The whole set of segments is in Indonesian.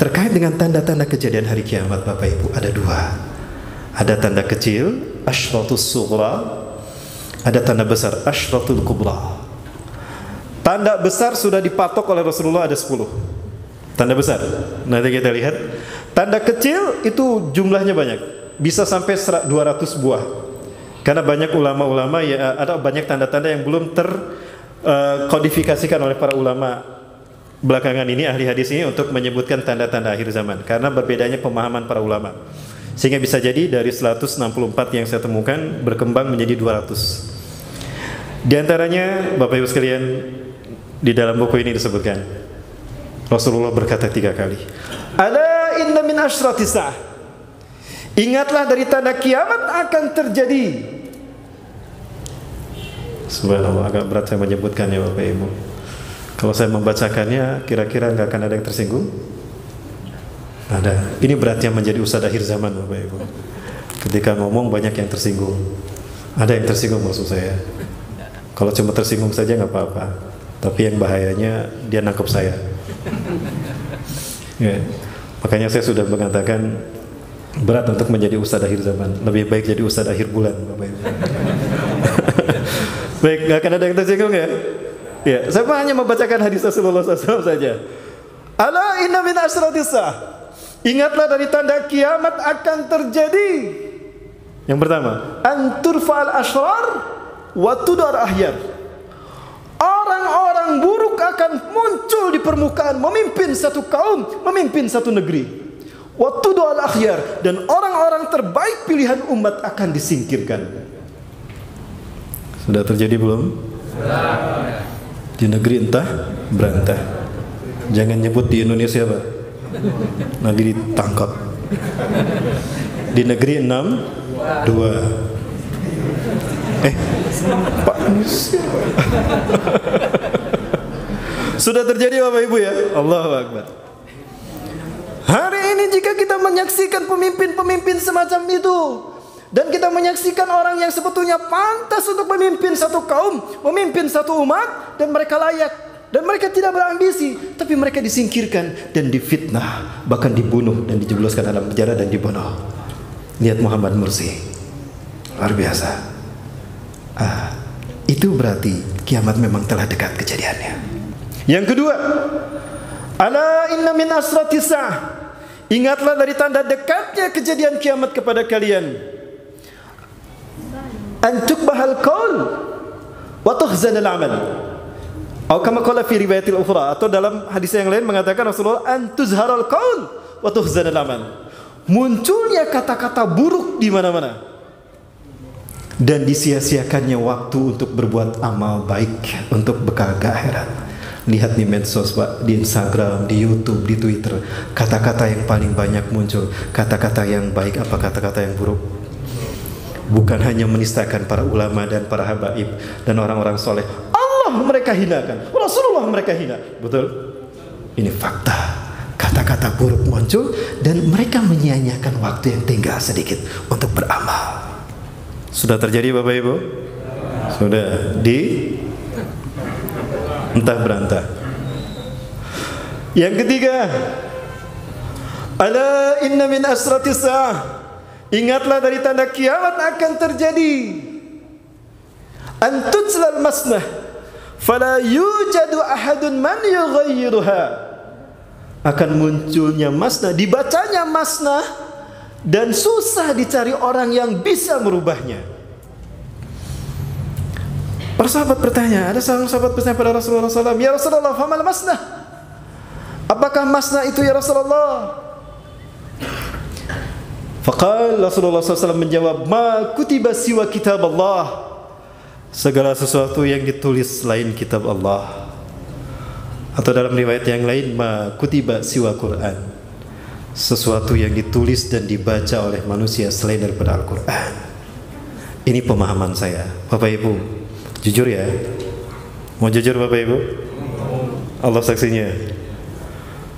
Terkait dengan tanda-tanda kejadian hari kiamat, Bapak Ibu, ada dua. Ada tanda kecil, asyratus sughra, ada tanda besar, asyratul kubra. Tanda besar sudah dipatok oleh Rasulullah, ada 10 tanda besar. Nanti kita lihat. Tanda kecil itu jumlahnya banyak, bisa sampai 200 buah. Karena banyak ulama-ulama, ya, ada banyak tanda-tanda yang belum terkodifikasikan oleh para ulama belakangan ini, ahli hadis ini, untuk menyebutkan tanda-tanda akhir zaman. Karena berbedanya pemahaman para ulama, sehingga bisa jadi dari 164 yang saya temukan berkembang menjadi 200. Di antaranya, Bapak Ibu sekalian, di dalam buku ini disebutkan Rasulullah berkata 3 kali, ala inna min asyrati sa'ah, ingatlah dari tanda kiamat akan terjadi. Subhanallah, agak berat saya menyebutkannya, Bapak Ibu. Kalau saya membacakannya, kira-kira nggak akan ada yang tersinggung? Ada. Ini beratnya menjadi ustadz akhir zaman, Bapak Ibu. Ketika ngomong banyak yang tersinggung. Ada yang tersinggung maksud saya. Kalau cuma tersinggung saja nggak apa-apa. Tapi yang bahayanya dia nangkep saya. Ya. Makanya saya sudah mengatakan berat untuk menjadi ustadz akhir zaman. Lebih baik jadi ustadz akhir bulan, Bapak Ibu. Baik, nggak akan ada yang tersinggung ya? Ya, saya hanya membacakan hadis Rasulullah SAW saja. Ala inna min asratis sa'ah, ingatlah dari tanda kiamat akan terjadi. Yang pertama, anturfa'al asyrar wa tudar ahyar. Orang-orang buruk akan muncul di permukaan, memimpin satu kaum, memimpin satu negeri. Wa tudar akhyar, dan orang-orang terbaik pilihan umat akan disingkirkan. Sudah terjadi belum? Di negeri entah berantah. Jangan nyebut di Indonesia, Pak, nanti ditangkap. Di negeri 62. Pak, sudah terjadi, Bapak Ibu ya. Allahu Akbar. Hari ini jika kita menyaksikan pemimpin-pemimpin semacam itu, dan kita menyaksikan orang yang sebetulnya pantas untuk memimpin satu kaum, memimpin satu umat, dan mereka layak, dan mereka tidak berambisi, tapi mereka disingkirkan dan difitnah, bahkan dibunuh dan dijebloskan dalam penjara dan dibunuh. Lihat Muhammad Mursi, luar biasa. Itu berarti kiamat memang telah dekat kejadiannya. Yang kedua, ala inna min asratis sa'ah, ingatlah dari tanda dekatnya kejadian kiamat kepada kalian, antuk bahal qaul wa tuhzanal amal. Atau kama qala fi riwayatil ukhra, atau dalam hadis yang lain mengatakan Rasulullah, antuzharal qaul wa tuhzanal amal. Munculnya kata-kata buruk di mana-mana dan disia-siakannya waktu untuk berbuat amal baik untuk bekal ke akhirat. Lihat di medsos, Pak, di Instagram, di YouTube, di Twitter, kata-kata yang paling banyak muncul, kata-kata yang baik apa kata-kata yang buruk? Bukan hanya menistakan para ulama dan para habaib dan orang-orang soleh, Allah mereka hinakan, Rasulullah mereka hina. Betul? Ini fakta. Kata-kata buruk muncul dan mereka menyia-nyiakan waktu yang tinggal sedikit untuk beramal. Sudah terjadi, Bapak Ibu? Sudah di entah berantah. Yang ketiga, ala inna min asratis sa'ah, ingatlah dari tanda kiamat akan terjadi, antutslal masnah fala yujadu ahadun man yughayyiruha, akan munculnya masnah, dibacanya masnah, dan susah dicari orang yang bisa merubahnya. Para sahabat bertanya, ada seorang sahabat bertanya pada Rasulullah SAW, ya Rasulullah, famal masnah? Apakah masnah itu ya Rasulullah? Faqal, Rasulullah SAW menjawab, ma kutiba siwa kitab Allah, segala sesuatu yang ditulis selain kitab Allah. Atau dalam riwayat yang lain, ma kutiba siwa Quran, sesuatu yang ditulis dan dibaca oleh manusia selain daripada Al-Quran. Ini pemahaman saya, Bapak Ibu. Jujur ya, mau jujur Bapak Ibu? Allah saksinya.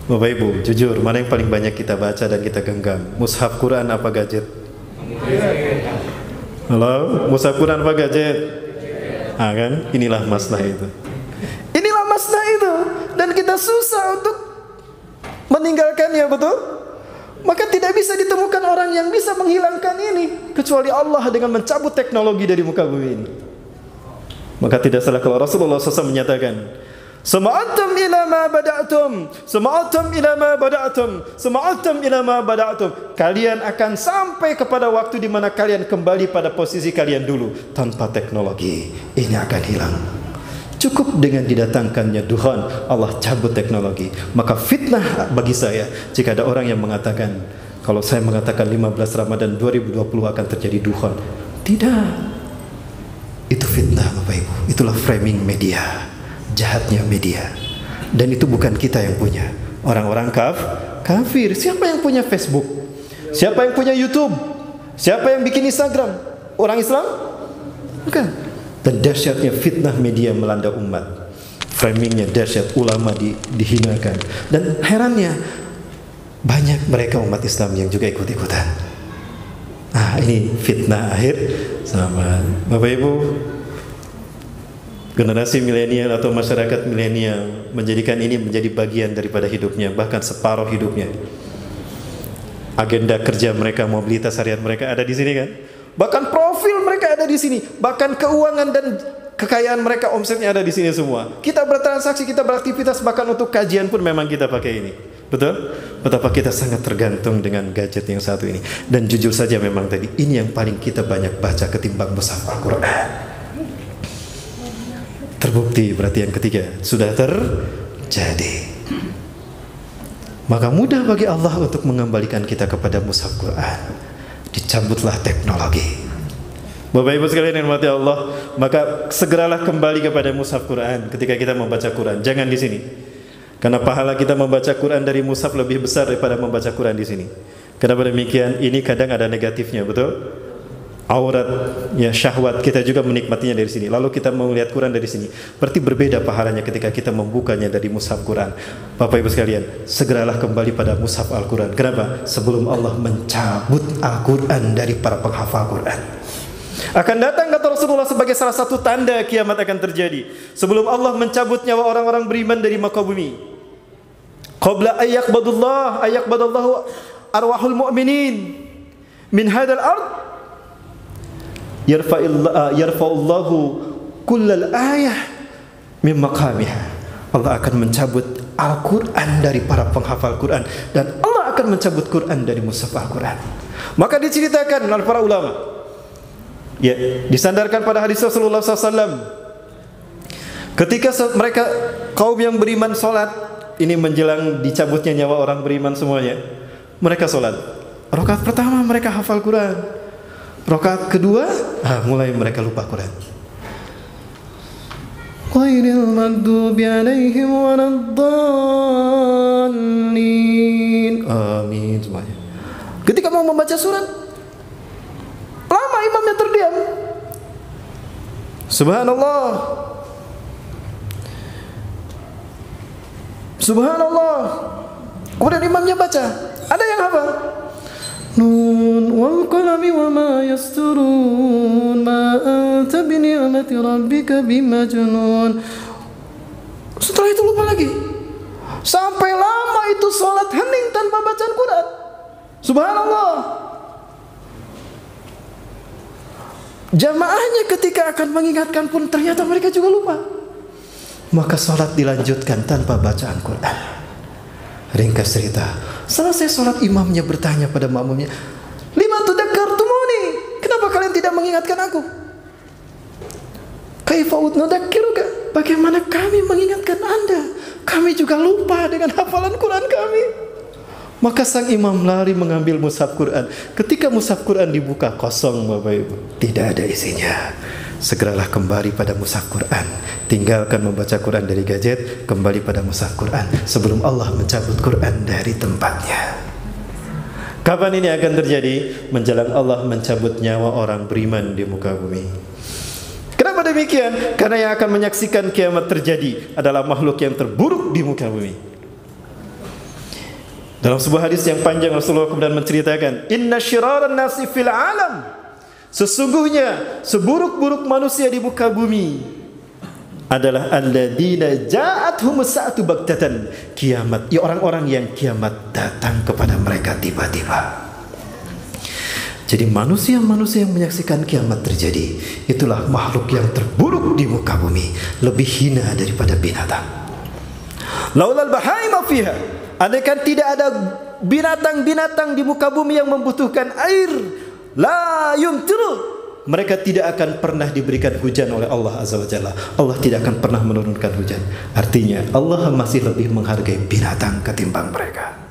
Bapak Ibu, jujur, mana yang paling banyak kita baca dan kita genggam? Mushaf Quran apa gadget? Halo, mushaf Quran apa gadget? Kan? Inilah masalah itu. Inilah masalah itu. Dan kita susah untuk meninggalkannya, betul? Maka tidak bisa ditemukan orang yang bisa menghilangkan ini kecuali Allah dengan mencabut teknologi dari muka bumi ini. Maka tidak salah kalau Rasulullah SAW menyatakan, Sama'atum ila ma bada'tum, Sama'atum ila ma bada'tum, Sama'atum ila ma bada'tum. Kalian akan sampai kepada waktu di mana kalian kembali pada posisi kalian dulu. Tanpa teknologi ini akan hilang. Cukup dengan didatangkannya duhan, Allah cabut teknologi. Maka fitnah bagi saya jika ada orang yang mengatakan, kalau saya mengatakan 15 Ramadan 2020 akan terjadi duhan. Tidak. Itu fitnah Bapak Ibu. Itulah framing media, jahatnya media. Dan itu bukan kita yang punya. Orang-orang kafir. Siapa yang punya Facebook? Siapa yang punya YouTube? Siapa yang bikin Instagram? Orang Islam? Bukan. Dan dahsyatnya fitnah media melanda umat. Framingnya dahsyat, ulama dihinakan. Dan herannya banyak mereka umat Islam yang juga ikut-ikutan. Nah, ini fitnah akhir zaman. Bapak Ibu, generasi milenial atau masyarakat milenial menjadikan ini menjadi bagian daripada hidupnya, bahkan separuh hidupnya. Agenda kerja mereka, mobilitas harian mereka ada di sini kan? Bahkan profil mereka ada di sini, bahkan keuangan dan kekayaan mereka, omsetnya ada di sini semua. Kita bertransaksi, kita beraktivitas, bahkan untuk kajian pun memang kita pakai ini. Betul? Betapa kita sangat tergantung dengan gadget yang satu ini. Dan jujur saja memang tadi ini yang paling kita banyak baca ketimbang mushaf Al-Quran. Terbukti berarti yang ketiga sudah terjadi. Maka mudah bagi Allah untuk mengembalikan kita kepada mushaf Quran. Dicabutlah teknologi. Bapak Ibu sekalian yang dirahmati Allah, maka segeralah kembali kepada mushaf Quran ketika kita membaca Quran. Jangan di sini. Karena pahala kita membaca Quran dari mushaf lebih besar daripada membaca Quran di sini. Kenapa demikian? Ini kadang ada negatifnya, betul? Aurat, ya syahwat kita juga menikmatinya dari sini. Lalu kita mau lihat Quran dari sini. Berarti berbeda pahalanya ketika kita membukanya dari mushaf Quran. Bapak Ibu sekalian, segeralah kembali pada mushaf Al-Quran. Kenapa? Sebelum Allah mencabut Al-Quran dari para penghafal Quran. Akan datang kata Rasulullah sebagai salah satu tanda kiamat akan terjadi. Sebelum Allah mencabut nyawa orang-orang beriman dari muka bumi. Qabla ayyakbadallahu arwahul mu'minin min hadal ard. Yarfa'ullahu kullal ayah min maqamiha. Allah akan mencabut Al-Quran dari para penghafal Quran, dan Allah akan mencabut Quran dari mushaf Al-Quran. Maka diceritakan oleh para ulama, ya, disandarkan pada hadis Rasulullah SAW, ketika mereka kaum yang beriman sholat, ini menjelang dicabutnya nyawa orang beriman semuanya, mereka sholat. Rakaat pertama mereka hafal Quran. Rakaat kedua, mulai mereka lupa Quran. Ghairil maghdubi alaihim waladdallin. Amin semuanya. Ketika mau membaca surat, lama imamnya terdiam. Subhanallah. Subhanallah. Kemudian imamnya baca. Ada yang hafal. Nun wal qalami wa ma yasturun ma anta bi ni'mati rabbika bimajnun. Setelah itu lupa lagi. Sampai lama itu salat hening tanpa bacaan Quran. Subhanallah. Jamaahnya ketika akan mengingatkan pun ternyata mereka juga lupa. Maka salat dilanjutkan tanpa bacaan Quran. Ringkas cerita, selesai sholat imamnya bertanya pada makmumnya, lima tudakkartumuni, kenapa kalian tidak mengingatkan aku? Kaifa nudakkiruka, bagaimana kami mengingatkan anda? Kami juga lupa dengan hafalan Quran kami. Maka sang imam lari mengambil mushaf Quran. Ketika mushaf Quran dibuka, kosong Bapak Ibu, tidak ada isinya. Segeralah kembali pada mushaf Quran. Tinggalkan membaca Quran dari gadget, kembali pada mushaf Quran sebelum Allah mencabut Quran dari tempatnya. Kapan ini akan terjadi? Menjelang Allah mencabut nyawa orang beriman di muka bumi. Kenapa demikian? Karena yang akan menyaksikan kiamat terjadi adalah makhluk yang terburuk di muka bumi. Dalam sebuah hadis yang panjang Rasulullah kemudian menceritakan, Inna syiraran nasi fil alam, sesungguhnya seburuk-buruk manusia di muka bumi adalah alladzina ja'athumus sa'atu baghtatan, kiamat, ya orang-orang yang kiamat datang kepada mereka tiba-tiba. Jadi manusia-manusia yang menyaksikan kiamat terjadi, itulah makhluk yang terburuk di muka bumi, lebih hina daripada binatang. Laulal bahaima fiha, andaikan tidak ada binatang-binatang di muka bumi yang membutuhkan air, la yumtiru, mereka tidak akan pernah diberikan hujan oleh Allah Azza wa Jalla. Allah tidak akan pernah menurunkan hujan. Artinya Allah masih lebih menghargai binatang ketimbang mereka.